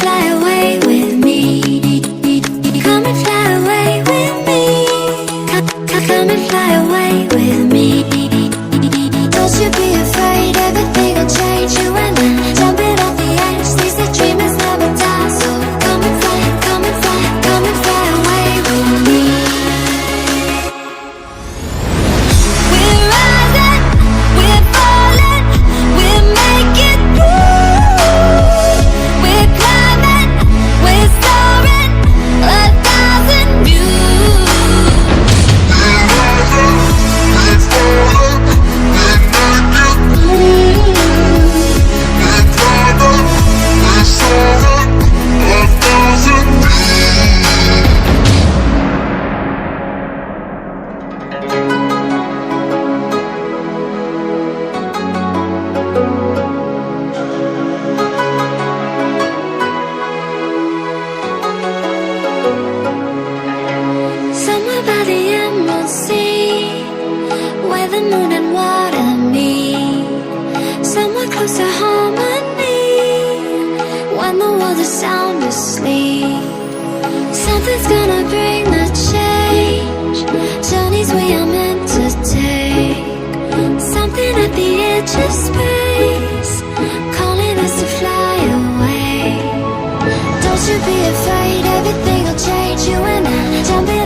fly away with me. Come and fly away with me. Come and fly away with me. Don't you be afraid, everything will change. You and I, jumping off the edge. They say dreamers never die, so come and fly, come and fly, come and fly away with me. We're rising, we're falling, we're making through. We're climbing, we're soaring, 1,000 views. We're rising, we're falling, we're making through. We're climbing, we're soaring, 1,000 views. Somewhere by the emerald sea, where the moon and water meet. Somewhere close to harmony, when the world is sound asleep. Something's gonna bring the change, journeys we are meant to take. Something at the edge of space, calling us to fly away. Don't you be afraid, everything will change. You and I, jumping